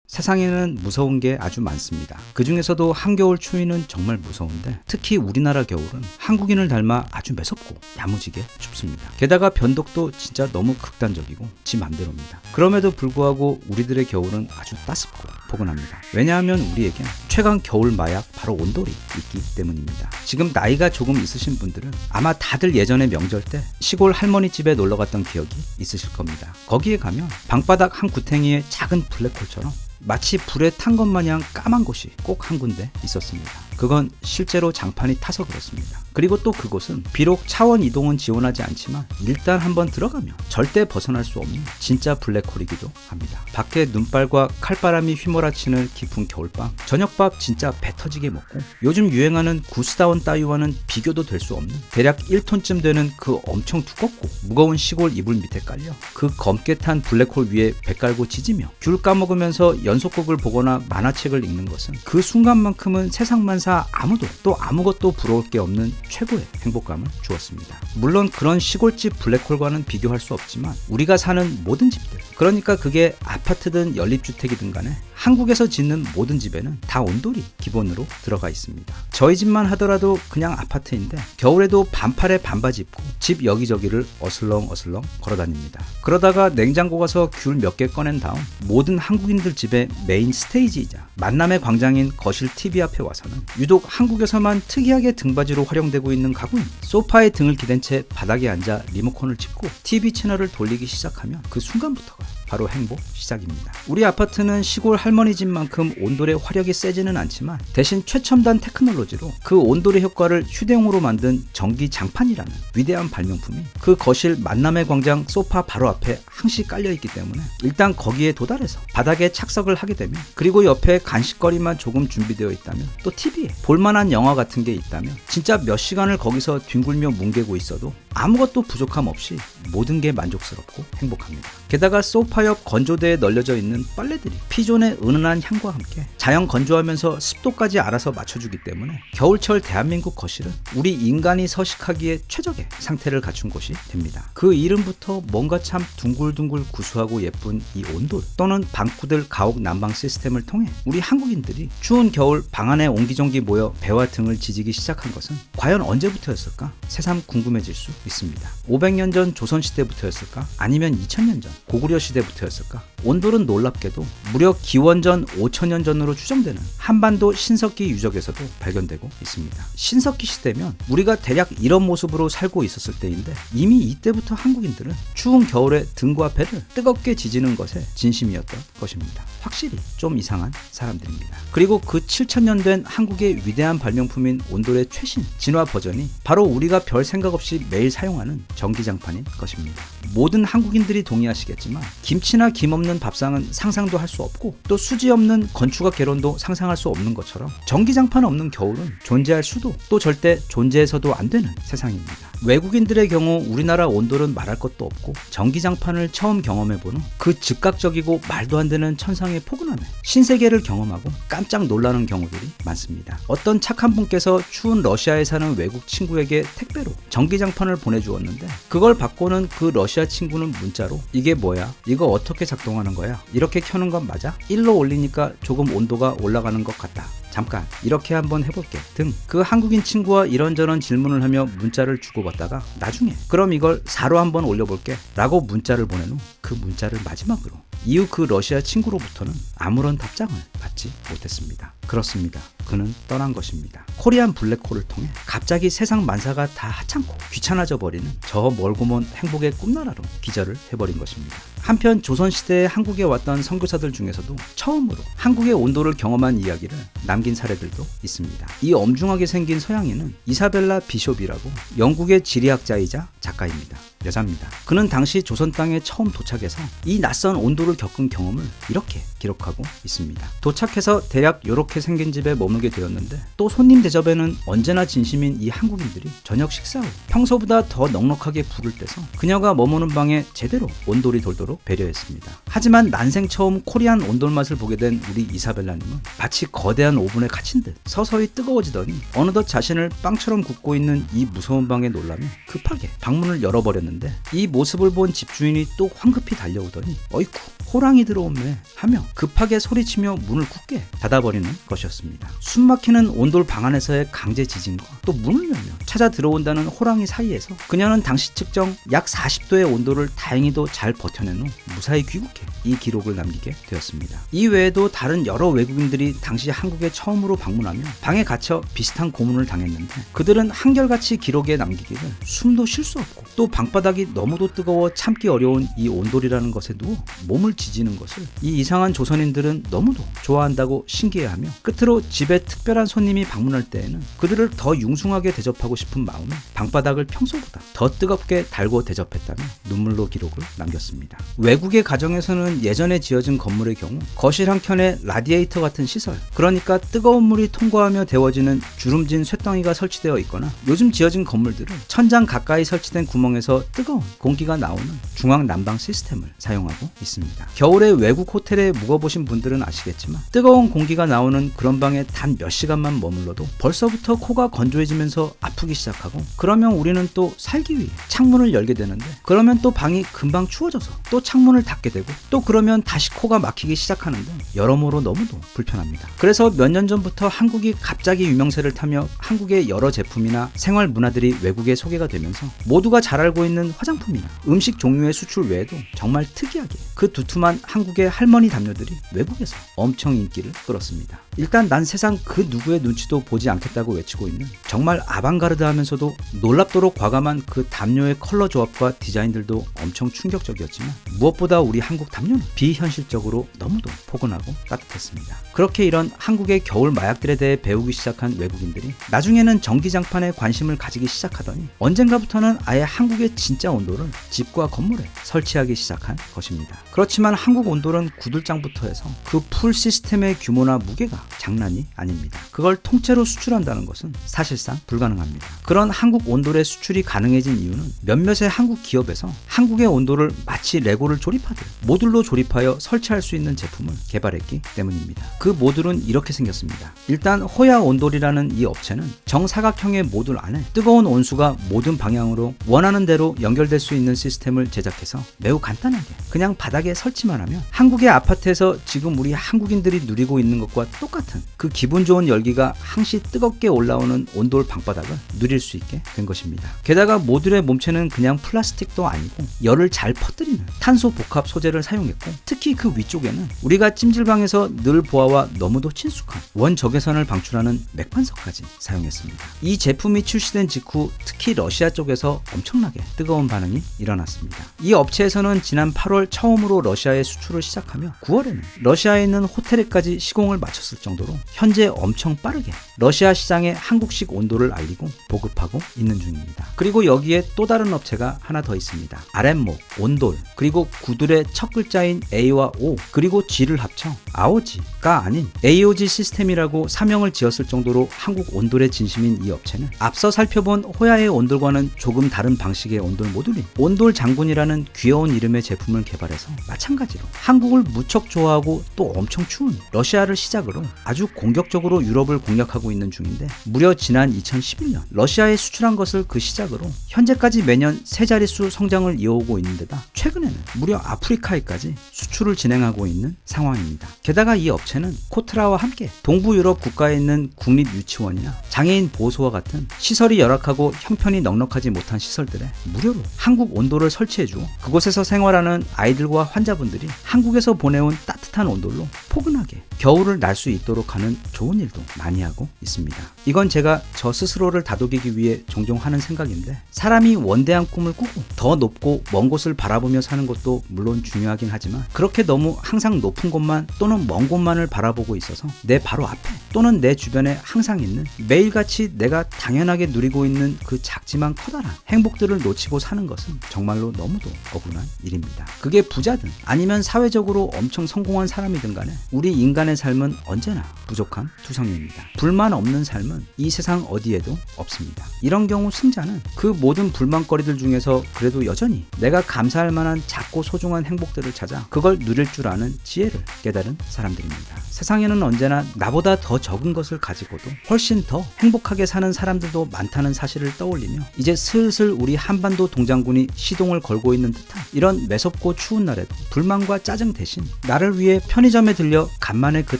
세상에는 무서운 게 아주 많습니다. 그 중에서도 한겨울 추위는 정말 무서운데 특히 우리나라 겨울은 한국인을 닮아 아주 매섭고 야무지게 춥습니다. 게다가 변덕도 진짜 너무 극단적이고 지 맘대로입니다. 그럼에도 불구하고 우리들의 겨울은 아주 따숩고 포근합니다. 왜냐하면 우리에겐 최강 겨울 마약 바로 온돌이 있기 때문입니다. 지금 나이가 조금 있으신 분들은 아마 다들 예전에 명절 때 시골 할머니 집에 놀러 갔던 기억이 있으실 겁니다. 거기에 가면 방바닥 한 구탱이에 작은 블랙홀처럼 마치 불에 탄 것 마냥 까만 곳이 꼭 한 군데 있었습니다. 그건 실제로 장판이 타서 그렇습니다. 그리고 또 그곳은 비록 차원 이동은 지원하지 않지만 일단 한번 들어가면 절대 벗어날 수 없는 진짜 블랙홀이기도 합니다. 밖에 눈발과 칼바람이 휘몰아치는 깊은 겨울밤, 저녁밥 진짜 배 터지게 먹고 요즘 유행하는 구스다운 따위와는 비교도 될 수 없는 대략 1톤쯤 되는 그 엄청 두껍고 무거운 시골 이불 밑에 깔려 그 검게 탄 블랙홀 위에 배 깔고 짖으며 귤 까먹으면서 연속극을 보거나 만화책을 읽는 것은 그 순간만큼은 세상만사 아무도 또 아무것도 부러울 게 없는 최고의 행복감을 주었습니다. 물론 그런 시골집 블랙홀과는 비교할 수 없지만 우리가 사는 모든 집들, 그러니까 그게 아파트든 연립주택이든 간에 한국에서 짓는 모든 집에는 다 온돌이 기본으로 들어가 있습니다. 저희 집만 하더라도 그냥 아파트인데 겨울에도 반팔에 반바지 입고 집 여기저기를 어슬렁어슬렁 걸어다닙니다. 그러다가 냉장고 가서 귤 몇 개 꺼낸 다음 모든 한국인들 집의 메인 스테이지이자 만남의 광장인 거실 TV 앞에 와서는 유독 한국에서만 특이하게 등받이로 활용되고 있는 가구인 소파에 등을 기댄 채 바닥에 앉아 리모컨을 짚고 TV 채널을 돌리기 시작하면 그 순간부터가 바로 행복 시작입니다. 우리 아파트는 시골 할머니 집만큼 온돌의 화력이 세지는 않지만 대신 최첨단 테크놀로지로 그 온돌의 효과를 휴대용으로 만든 전기 장판이라는 위대한 발명품이 그 거실 만남의 광장 소파 바로 앞에 항시 깔려있기 때문에 일단 거기에 도달해서 바닥에 착석을 하게 되면, 그리고 옆에 간식거리만 조금 준비되어 있다면, 또 TV에 볼만한 영화 같은 게 있다면 진짜 몇 시간을 거기서 뒹굴며 뭉개고 있어도 아무것도 부족함 없이 모든 게 만족스럽고 행복합니다. 게다가 소파 옆 건조대에 널려져 있는 빨래들이 피존의 은은한 향과 함께 자연 건조하면서 습도까지 알아서 맞춰주기 때문에 겨울철 대한민국 거실은 우리 인간이 서식하기에 최적의 상태를 갖춘 곳이 됩니다. 그 이름부터 뭔가 참 둥글둥글 구수하고 예쁜 이 온돌 또는 방구들 가옥 난방 시스템을 통해 우리 한국인들이 추운 겨울 방 안에 옹기종기 모여 배와 등을 지지기 시작한 것은 과연 언제부터였을까? 새삼 궁금해질 수 있습니다. 500년 전 조선시대부터였을까? 아니면 2000년 전 고구려 시대부터였을까? 온돌은 놀랍게도 무려 기원전 5000년 전으로 추정되는 한반도 신석기 유적에서도 발견되고 있습니다. 신석기 시대면 우리가 대략 이런 모습으로 살고 있었을 때인데 이미 이때부터 한국인들은 추운 겨울에 등과 배를 뜨겁게 지지는 것에 진심이었던 것입니다. 확실히 좀 이상한 사람들입니다. 그리고 그 7000년 된 한국의 위대한 발명품인 온돌의 최신 진화 버전이 바로 우리가 별 생각 없이 매일 사용하는 전기장판인 것입니다. 모든 한국인들이 동의하시겠지만 김치나 김 없는 밥상은 상상도 할 수 없고 또 수지 없는 건축학 개론도 상상할 수 없는 것처럼 전기장판 없는 겨울은 존재할 수도 또 절대 존재해서도 안 되는 세상입니다. 외국인들의 경우 우리나라 온돌은 말할 것도 없고 전기장판을 처음 경험해보는 그 즉각적이고 말도 안 되는 천상의 포근함에 신세계를 경험하고 깜짝 놀라는 경우들이 많습니다. 어떤 착한 분께서 추운 러시아에 사는 외국 친구에게 택배로 전기장판을 보내주었는데 그걸 받고는 그 러시아 친구는 문자로 이게 뭐야? 이거 어떻게 작동하는 거야? 이렇게 켜는 건 맞아? 1로 올리니까 조금 온도가 올라가는 것 같다. 잠깐 이렇게 한번 해볼게 등 그 한국인 친구와 이런저런 질문을 하며 문자를 주고받다가 나중에 그럼 이걸 4로 한번 올려볼게 라고 문자를 보낸 후 그 문자를 마지막으로 이후 그 러시아 친구로부터는 아무런 답장을 받지 못했습니다. 그렇습니다. 그는 떠난 것입니다. 코리안 블랙홀을 통해 갑자기 세상 만사가 다 하찮고 귀찮아져 버리는 저 멀고 먼 행복의 꿈나라로 기절을 해버린 것입니다. 한편 조선시대에 한국에 왔던 선교사들 중에서도 처음으로 한국의 온도를 경험한 이야기를 남긴 사례들도 있습니다. 이 엄중하게 생긴 서양인은 이사벨라 비숍이라고 영국의 지리학자이자 작가입니다. 여자입니다. 그는 당시 조선 땅에 처음 도착해서 이 낯선 온도를 겪은 경험을 이렇게 기록하고 있습니다. 도착해서 대략 이렇게 생긴 집에 머물러 머물게 되었는데 또 손님 대접에는 언제나 진심인 이 한국인들이 저녁 식사 후 평소보다 더 넉넉하게 불을 떼서 그녀가 머무는 방에 제대로 온돌이 돌도록 배려했습니다. 하지만 난생 처음 코리안 온돌 맛을 보게 된 우리 이사벨라님은 마치 거대한 오븐에 갇힌 듯 서서히 뜨거워지더니 어느덧 자신을 빵처럼 굽고 있는 이 무서운 방에 놀라며 급하게 방문을 열어버렸는데 이 모습을 본 집주인이 또 황급히 달려오더니 어이쿠 호랑이 들어오네 하며 급하게 소리치며 문을 굳게 닫아버리는 것이었습니다. 숨막히는 온돌 방 안에서의 강제 지진과 또 문을 열며 찾아 들어온다는 호랑이 사이에서 그녀는 당시 측정 약 40도의 온도를 다행히도 잘 버텨낸 후 무사히 귀국해 이 기록을 남기게 되었습니다. 이 외에도 다른 여러 외국인들이 당시 한국에 처음으로 방문하며 방에 갇혀 비슷한 고문을 당했는데 그들은 한결같이 기록에 남기기를 숨도 쉴 수 없고 또 방바닥이 너무도 뜨거워 참기 어려운 이 온돌이라는 것에 누워 몸을 지지는 것을 이 이상한 조선인들은 너무도 좋아한다고 신기해하며 끝으로 집에 특별한 손님이 방문할 때에는 그들을 더 융숭하게 대접하고 싶은 마음에 방바닥을 평소보다 더 뜨겁게 달고 대접했다며 눈물로 기록을 남겼습니다. 외국의 가정에서는 예전에 지어진 건물의 경우 거실 한켠에 라디에이터 같은 시설, 그러니까 뜨거운 물이 통과하며 데워지는 주름진 쇳덩이가 설치되어 있거나 요즘 지어진 건물들은 천장 가까이 설치된 구멍에서 뜨거운 공기가 나오는 중앙 난방 시스템을 사용하고 있습니다. 겨울에 외국 호텔에 묵어보신 분들은 아시겠지만 뜨거운 공기가 나오는 그런 방에 단 몇 시간만 머물러도 벌써부터 코가 건조해지면서 아프기 시작하고 그러면 우리는 또 살기 위해 창문을 열게 되는데 그러면 또 방이 금방 추워져서 또 창문을 닫게 되고 또 그러면 다시 코가 막히기 시작하는 등 여러모로 너무도 불편합니다. 그래서 몇 년 전부터 한국이 갑자기 유명세를 타며 한국의 여러 제품이나 생활 문화들이 외국에 소개가 되면서 모두가 잘 알고 있는 화장품이나 음식 종류의 수출 외에도 정말 특이하게 그 두툼한 한국의 할머니 담요들이 외국에서 엄청 인기를 끌었습니다. 일단 난 세상 그 누구의 눈치도 보지 않겠다고 외치고 있는 정말 아방가르드하면서도 놀랍도록 과감한 그 담요의 컬러 조합과 디자인들도 엄청 충격적이었지만 무엇보다 우리 한국 담요는 비현실적으로 너무도 포근하고 따뜻했습니다. 그렇게 이런 한국의 겨울 마약들에 대해 배우기 시작한 외국인들이 나중에는 전기장판에 관심을 가지기 시작하더니 언젠가부터는 아예 한국의 진짜 온돌을 집과 건물에 설치하기 시작한 것입니다. 그렇지만 한국 온돌은 구들장부터 해서 그 풀 시스템의 규모나 무게가 장난이 아닙니다. 그걸 통째로 수출한다는 것은 사실상 불가능합니다. 그런 한국 온돌의 수출이 가능해진 이유는 몇몇의 한국 기업에서 한국의 온돌을 마치 레고를 조립하듯 모듈로 조립하여 설치할 수 있는 제품을 개발했기 때문입니다. 그 모듈은 이렇게 생겼습니다. 일단 호야 온돌이라는 이 업체는 정사각형의 모듈 안에 뜨거운 온수가 모든 방향으로 원하는 대로 연결될 수 있는 시스템을 제작해서 매우 간단하게 그냥 바닥에 설치만 하면 한국의 아파트에서 지금 우리 한국인들이 누리고 있는 것과 똑같은 그 기분 좋은 열기가 항시 뜨겁게 올라오는 온돌 방바닥을 누릴 수 있게 된 것입니다. 게다가 모듈의 몸체는 그냥 플라스틱도 아니고 열을 잘 퍼뜨리는 탄소 복합 소재를 사용했고 특히 그 위쪽에는 우리가 찜질방에서 늘 보아와 너무도 친숙한 원적외선을 방출하는 맥반석까지 사용했습니다. 이 제품이 출시된 직후 특히 러시아 쪽에서 엄청나게 뜨거운 반응이 일어났습니다. 이 업체에서는 지난 8월 처음으로 러시아에 수출을 시작하며 9월에는 러시아에 있는 호텔에까지 시공을 마쳤을 정도로 현재 엄청 빠르게 러시아 시장에 한국식 온돌을 알리고 보급하고 있는 중입니다. 그리고 여기에 또 다른 업체가 하나 더 있습니다. 아랫목, 온돌, 그리고 구들의 첫 글자인 A와 O, 그리고 G를 합쳐 아오지가 아닌 AOG 시스템이라고 사명을 지었을 정도로 한국 온돌의 진심인 이 업체는 앞서 살펴본 호야의 온돌과는 조금 다른 방식의 온돌 모듈인 온돌 장군이라는 귀여운 이름의 제품을 개발해서 마찬가지로 한국을 무척 좋아하고 또 엄청 추운 러시아를 시작으로 아주 공격적으로 유럽을 공략하고 있는 중인데 무려 지난 2011년 러시아에 수출한 것을 그 시작으로 현재까지 매년 세 자릿수 성장을 이어오고 있는 데다 최근에는 무려 아프리카에까지 수출을 진행하고 있는 상황입니다. 게다가 이 업체는 코트라와 함께 동부 유럽 국가에 있는 국립유치원이나 장애인 보호소와 같은 시설이 열악하고 형편이 넉넉하지 못한 시설들에 무료로 한국 온돌을 설치해주고 그곳에서 생활하는 아이들과 환자분들이 한국에서 보내온 따뜻한 온돌로 포근하게 겨울을 날 수 있도록 하는 좋은 일도 많이 하고 있습니다. 이건 제가 저 스스로를 다독이기 위해 종종 하는 생각인데 사람이 원대한 꿈을 꾸고 더 높고 먼 곳을 바라보며 사는 것도 물론 중요하긴 하지만 그렇게 너무 항상 높은 곳만 또는 먼 곳만을 바라보고 있어서 내 바로 앞에 또는 내 주변에 항상 있는 매일같이 내가 당연하게 누리고 있는 그 작지만 커다란 행복들을 놓치고 사는 것은 정말로 너무도 억울한 일입니다. 그게 부자든 아니면 사회적으로 엄청 성공한 사람이든 간에 우리 인간의 삶은 언제나 부족함 투성입니다. 불만 없는 삶은 이 세상 어디에도 없습니다. 이런 경우 승자는 그 모든 불만거리들 중에서 그래도 여전히 내가 감사할 만한 작고 소중한 행복들을 찾아 그걸 누릴 줄 아는 지혜를 깨달은 사람들입니다. 세상에는 언제나 나보다 더 적은 것을 가지고도 훨씬 더 행복하게 사는 사람들도 많다는 사실을 떠올리며 이제 슬슬 우리 한반도 동장군이 시동을 걸고 있는 듯한 이런 매섭고 추운 날에도 불만과 짜증 대신 나를 위해 편의점에 들려 간만에 그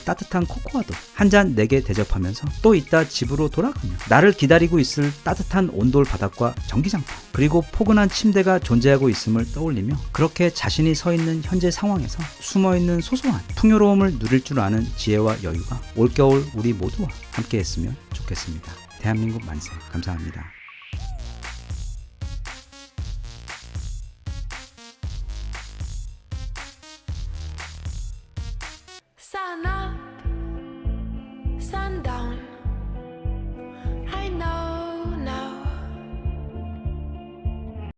따뜻한 코코아도 한 잔 내게 대접하면서 또 이따 집으로 돌아가며 나를 기다리고 있을 따뜻한 온돌 바닥과 전기장판 그리고 포근한 침대가 존재하고 있음을 떠올리며 그렇게 자신이 서 있는 현재 상황에서 숨어있는 소소한 풍요로움을 누릴 줄 아는 지혜와 여유가 올겨울 우리 모두와 함께 했으면 좋겠습니다. 대한민국 만세. 감사합니다.